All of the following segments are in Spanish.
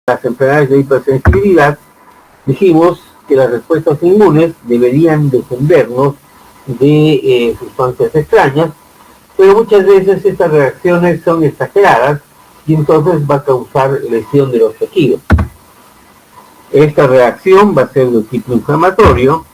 las enfermedades de hipersensibilidad, dijimos que las respuestas inmunes deberían defendernos de sustancias extrañas, pero muchas veces estas reacciones son exageradas y entonces va a causar lesión de los tejidos. Esta reacción va a ser de tipo inflamatorio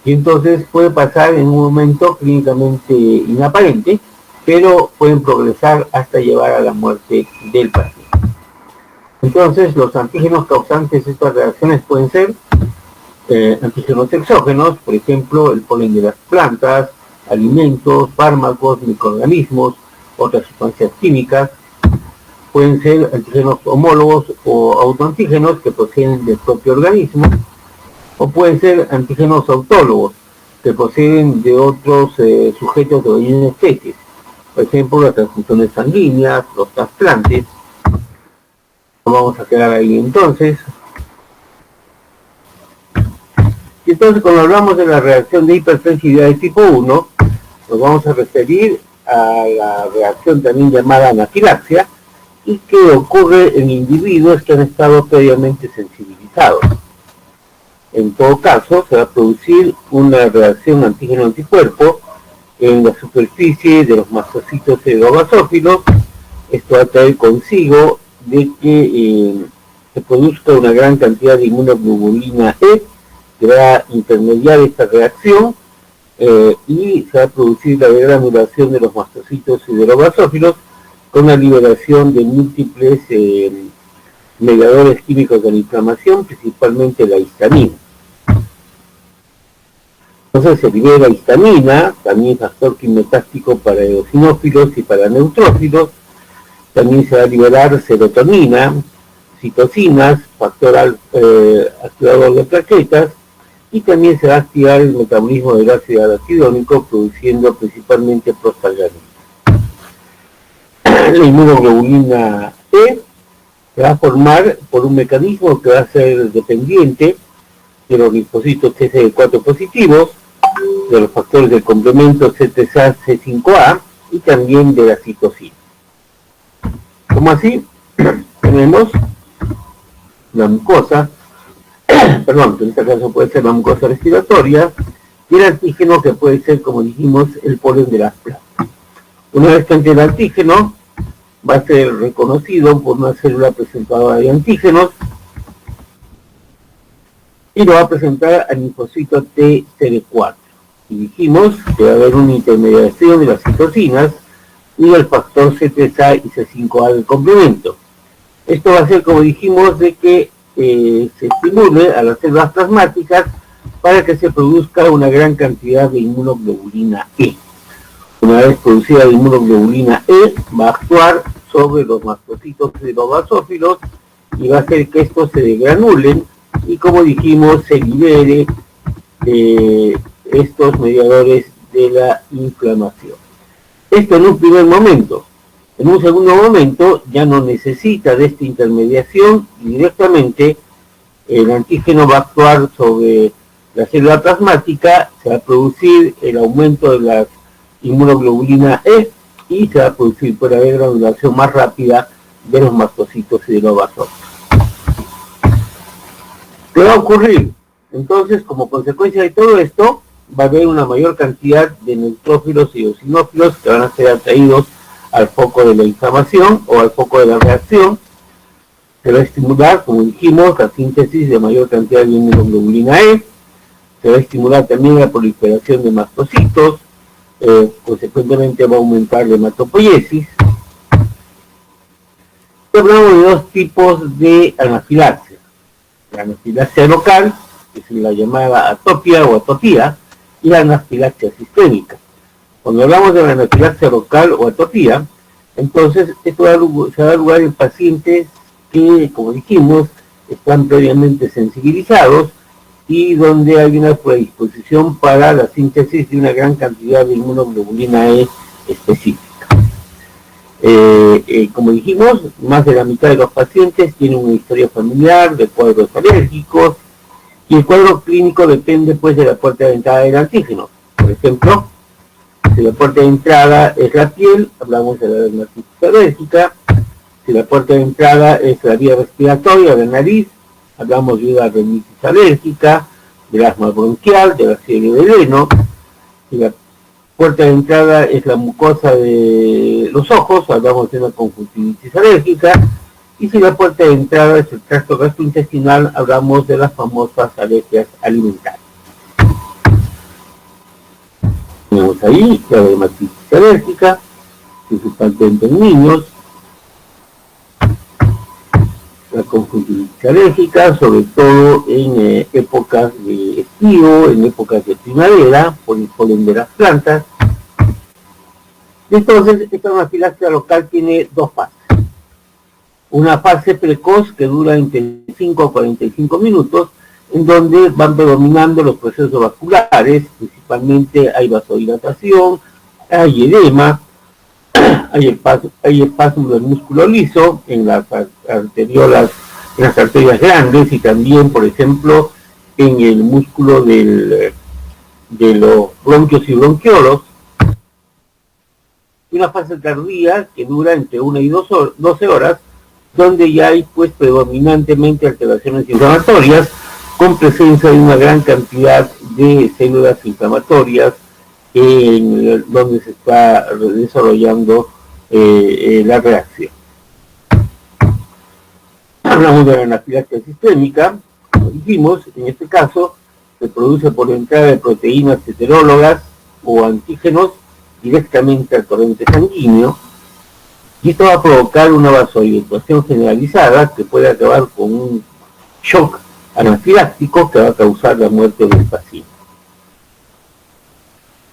y entonces puede pasar en un momento clínicamente inaparente, pero pueden progresar hasta llevar a la muerte del paciente. Entonces, los antígenos causantes de estas reacciones pueden ser antígenos exógenos, por ejemplo, el polen de las plantas, alimentos, fármacos, microorganismos, otras sustancias químicas. Pueden ser antígenos homólogos o autoantígenos que proceden del propio organismo, o pueden ser antígenos autólogos que proceden de otros sujetos de origen especies, por ejemplo, las transfusiones sanguíneas, los trasplantes. Vamos a quedar ahí entonces. Y entonces, cuando hablamos de la reacción de hipersensibilidad de tipo 1, nos vamos a referir a la reacción también llamada anafilaxia, y que ocurre en individuos que han estado previamente sensibilizados. En todo caso, se va a producir una reacción antígeno-anticuerpo en la superficie de los mastocitos cerebrovasófilos. Esto va a traer consigo de que se produzca una gran cantidad de inmunoglobulina E, que va a intermediar esta reacción y se va a producir la degranulación de los mastocitos siderobasófilos con la liberación de múltiples mediadores químicos de la inflamación, principalmente la histamina. Entonces se libera histamina, también factor quimiotáctico para eosinófilos y para neutrófilos. También se va a liberar serotonina, citocinas, factor activador de plaquetas, y también se va a activar el metabolismo del ácido araquidónico, produciendo principalmente prostaglandina. La inmunoglobulina E se va a formar por un mecanismo que va a ser dependiente de los linfocitos TCD4 positivos, de los factores del complemento C3A-C5A y también de la citocina. Como así, tenemos la mucosa, perdón, que en este caso puede ser la mucosa respiratoria, y el antígeno que puede ser, como dijimos, el polen de las plantas. Una vez que entre el antígeno, va a ser reconocido por una célula presentadora de antígenos y lo va a presentar al linfocito TCD4. Y dijimos que va a haber una intermediación de las citocinas y el factor C3A y C5A del complemento. Esto va a ser, como dijimos, de que se estimule a las células plasmáticas para que se produzca una gran cantidad de inmunoglobulina E. Una vez producida la inmunoglobulina E, va a actuar sobre los mastocitos cerebrovasófilos y va a hacer que estos se degranulen y, como dijimos, se libere estos mediadores de la inflamación. Esto en un primer momento. En un segundo momento ya no necesita de esta intermediación y directamente el antígeno va a actuar sobre la célula plasmática, se va a producir el aumento de la inmunoglobulina E y se va a producir, puede haber granulación más rápida de los mastocitos siderobasófilos. ¿Qué va a ocurrir? Entonces, como consecuencia de todo esto, va a haber una mayor cantidad de neutrófilos y eosinófilos que van a ser atraídos al foco de la inflamación o al foco de la reacción. Se va a estimular, como dijimos, la síntesis de mayor cantidad de inmunoglobulina E. Se va a estimular también la proliferación de mastocitos. Consecuentemente va a aumentar la hematopoiesis. Hablamos de dos tipos de anafilaxia. La anafilaxia local, que es la llamada atopia o atopía, y la anafilaxia sistémica. Cuando hablamos de la anafilaxia local o atopía, entonces esto se da lugar en pacientes que, como dijimos, están previamente sensibilizados y donde hay una predisposición para la síntesis de una gran cantidad de inmunoglobulina E específica. Como dijimos, más de la mitad de los pacientes tienen una historia familiar de cuadros alérgicos y el cuadro clínico depende pues de la puerta de entrada del antígeno. Por ejemplo, si la puerta de entrada es la piel, hablamos de la dermatitis alérgica. Si la puerta de entrada es la vía respiratoria, la nariz, hablamos de una rinitis alérgica, del asma bronquial, de la fiebre de heno. Si la puerta de entrada es la mucosa de los ojos, hablamos de una conjuntivitis alérgica. Y si la puerta de entrada es el tracto gastrointestinal, hablamos de las famosas alergias alimentarias. Tenemos ahí la dermatitis alérgica, principalmente en niños, la conjuntivitis alérgica, sobre todo en épocas de estío, en épocas de primavera, por el polen de las plantas. Entonces, esta anafilaxia local tiene dos fases. Una fase precoz que dura entre 5 a 45 minutos, en donde van predominando los procesos vasculares, principalmente hay vasodilatación, hay edema, hay espasmo del músculo liso en las arteriolas, en las arterias grandes y también, por ejemplo, en el músculo de los bronquios y bronquiolos. Y una fase tardía que dura entre 1 y 12 horas, donde ya hay pues predominantemente alteraciones inflamatorias, con presencia de una gran cantidad de células inflamatorias donde se está desarrollando la reacción. Hablamos de la anafilaxia sistémica, como dijimos, en este caso se produce por la entrada de proteínas heterólogas o antígenos directamente al torrente sanguíneo, y esto va a provocar una vasodilatación generalizada que puede acabar con un shock anafiláctico que va a causar la muerte del paciente.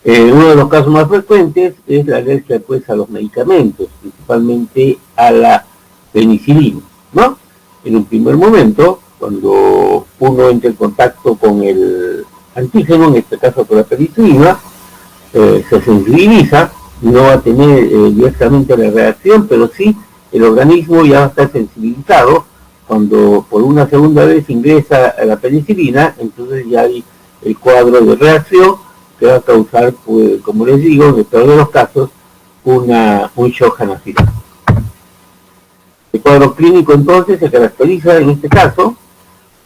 Uno de los casos más frecuentes es la alergia pues a los medicamentos, principalmente a la penicilina, ¿no? En un primer momento, cuando uno entra en contacto con el antígeno, en este caso con la penicilina, se sensibiliza, no va a tener directamente la reacción, pero sí el organismo ya va a estar sensibilizado. Cuando por una segunda vez ingresa a la penicilina, entonces ya hay el cuadro de reacción que va a causar, pues, como les digo, en el peor de los casos, un shock anafiláctico. El cuadro clínico entonces se caracteriza en este caso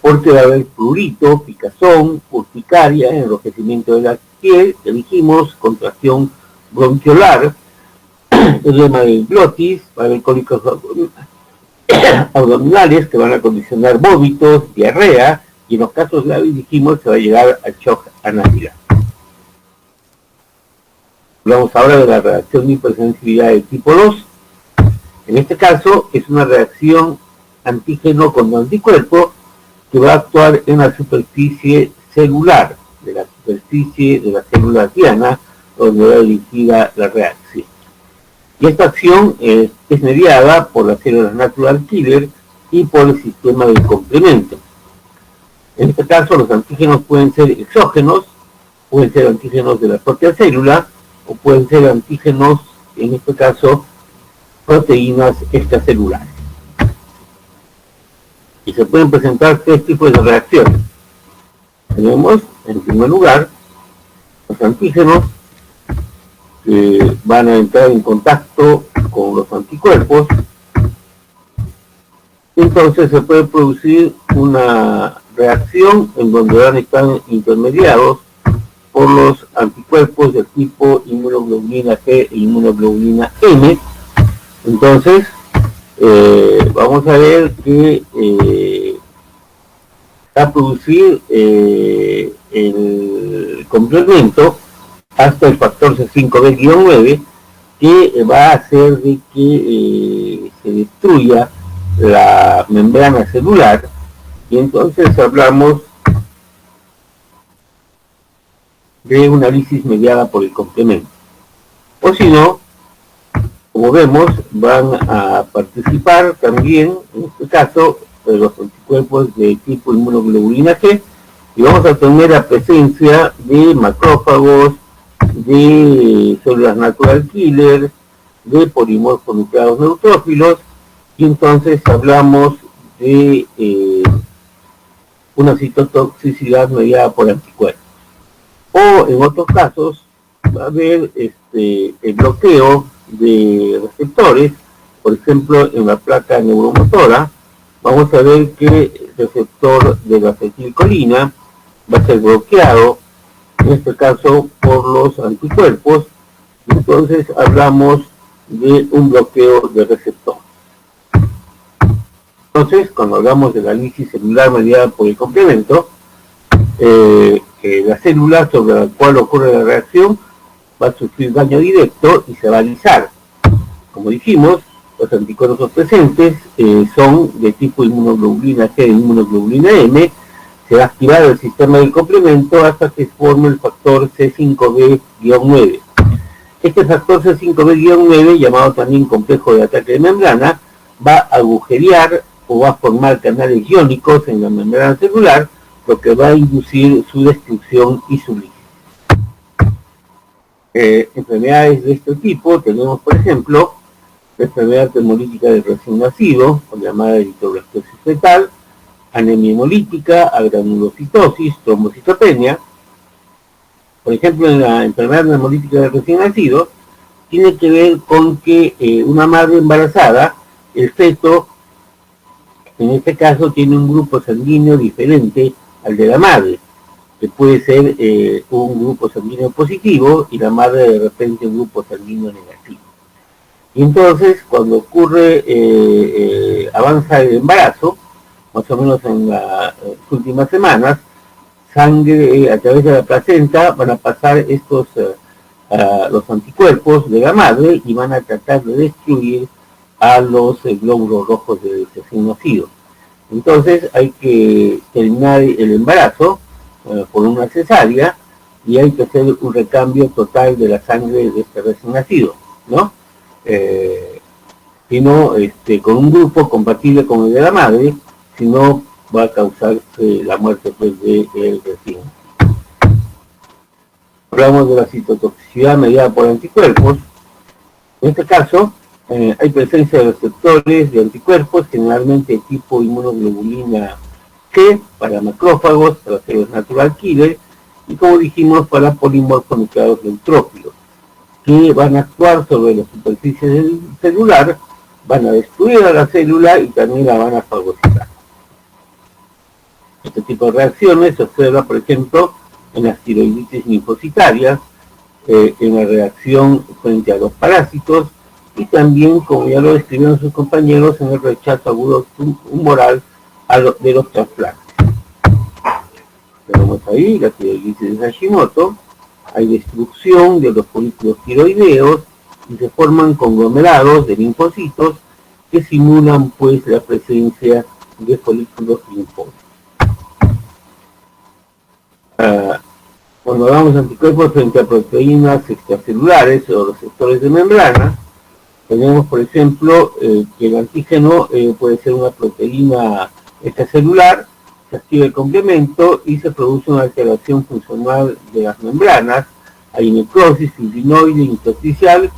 porque va a haber prurito, picazón, urticaria, enrojecimiento de la piel, que dijimos, contracción bronquiolar, edema del glotis, va a haber cólicos abdominales que van a condicionar vómitos, diarrea, y en los casos graves dijimos se va a llegar al shock anafiláctico. Hablamos ahora de la reacción de hipersensibilidad de tipo 2. En este caso es una reacción antígeno con anticuerpo que va a actuar en la superficie celular, de la superficie de la célula diana, donde va dirigida la reacción. Y esta acción es mediada por las células natural killer y por el sistema de complemento. En este caso, los antígenos pueden ser exógenos, pueden ser antígenos de la propia célula, o pueden ser antígenos, en este caso, proteínas extracelulares. Y se pueden presentar tres tipos de reacciones. Tenemos, en primer lugar, los antígenos que van a entrar en contacto con los anticuerpos. Entonces se puede producir una reacción en donde van a estar intermediados por los anticuerpos del tipo inmunoglobulina G e inmunoglobulina M. Entonces vamos a ver que va a producir el complemento hasta el factor C5b-9, que va a hacer de que se destruya la membrana celular, y entonces hablamos de una lisis mediada por el complemento. O si no, como vemos, van a participar también, en este caso, los anticuerpos de tipo inmunoglobulina G, y vamos a tener la presencia de macrófagos, de células natural killer, de polimorfos nucleados neutrófilos, y entonces hablamos de una citotoxicidad mediada por anticuerpos. O en otros casos va a haber el bloqueo de receptores Por ejemplo, en la placa neuromotora, vamos a ver que el receptor de la acetilcolina va a ser bloqueado, en este caso por los anticuerpos. Entonces hablamos de un bloqueo de receptor. Entonces, cuando hablamos de la lisis celular mediada por el complemento, la célula sobre la cual ocurre la reacción va a sufrir daño directo y se va a lisar. Como dijimos, los anticuerpos presentes son de tipo inmunoglobulina G e inmunoglobulina M. Se va a activar el sistema del complemento hasta que forme el factor C5b-9. Este factor C5b-9, llamado también complejo de ataque de membrana, va a agujerear o va a formar canales iónicos en la membrana celular, lo que va a inducir su destrucción y su lisis. Enfermedades de este tipo tenemos, por ejemplo, la enfermedad hemolítica del recién nacido, o llamada eritroblastosis fetal, anemia hemolítica, agranulocitosis, trombocitopenia. Por ejemplo, en la enfermedad hemolítica del recién nacido, tiene que ver con que una madre embarazada, el feto, en este caso, tiene un grupo sanguíneo diferente al de la madre, que puede ser un grupo sanguíneo positivo y la madre de repente un grupo sanguíneo negativo. Y entonces, cuando ocurre, avanza el embarazo, más o menos en las últimas semanas, sangre a través de la placenta van a pasar los anticuerpos de la madre y van a tratar de destruir a los glóbulos rojos del recién nacido. Entonces hay que terminar el embarazo por una cesárea y hay que hacer un recambio total de la sangre de este recién nacido, ¿no? Sino con un grupo compatible con el de la madre, si no va a causar la muerte pues, del recién. Hablamos de la citotoxicidad mediada por anticuerpos. En este caso, hay presencia de receptores de anticuerpos, generalmente tipo inmunoglobulina G, para macrófagos, para células natural killer, y como dijimos, para polimorfonucleados neutrófilos, que van a actuar sobre la superficie del celular, van a destruir a la célula y también la van a fagocitar. Este tipo de reacciones se observa, por ejemplo, en las tiroiditis linfocitarias, en la reacción frente a los parásitos, y también, como ya lo describieron sus compañeros, en el rechazo agudo humoral de los trasplantes. Tenemos ahí la tiroiditis de Hashimoto, hay destrucción de los folículos tiroideos y se forman conglomerados de linfocitos que simulan pues la presencia de folículos linfóticos. Cuando hablamos de anticuerpos frente a proteínas extracelulares o receptores de membrana, tenemos, por ejemplo, que el antígeno puede ser una proteína extracelular, se activa el complemento y se produce una alteración funcional de las membranas, hay necrosis fibrinoide intersticial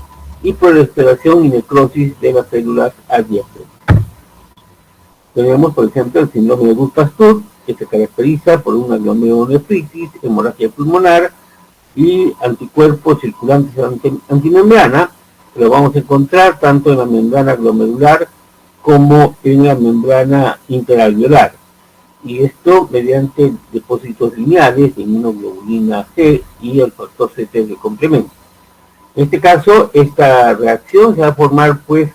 y proliferación y necrosis de las células adyacentes. Tenemos, por ejemplo, el síndrome de Gutt-Pasteur, que se caracteriza por una glomerulonefritis, hemorragia pulmonar y anticuerpos circulantes antimembrana, que lo vamos a encontrar tanto en la membrana glomerular como en la membrana interalveolar. Y esto mediante depósitos lineales de inmunoglobulina G y el factor CT de complemento. En este caso, esta reacción se va a formar pues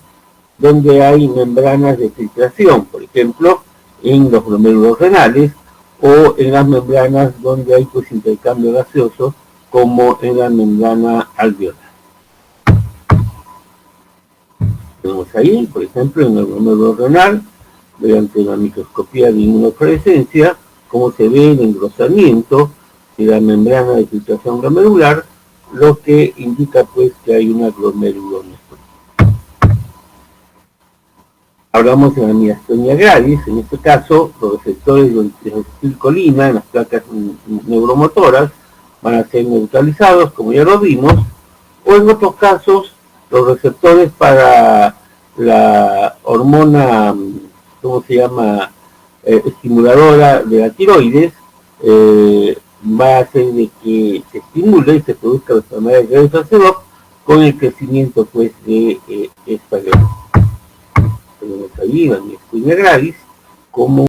donde hay membranas de filtración, por ejemplo, en los glomérulos renales o en las membranas donde hay pues intercambio gaseoso, como en la membrana alveolar. Tenemos ahí, por ejemplo, en el glomérulo renal, mediante la microscopía de inmunofluorescencia, cómo se ve el engrosamiento de la membrana de filtración glomerular, lo que indica pues que hay una glomerulonefritis. Hablamos de la miastenia gravis, en este caso los receptores de acetilcolina en las placas neuromotoras van a ser neutralizados, como ya lo vimos, o en otros casos los receptores para la hormona, ¿cómo se llama?, estimuladora de la tiroides, va a hacer de que se estimule y se produzca la enfermedad de Graves-Zachow con el crecimiento pues de esta glándola. tenemos allí, la myasthenia gravis, como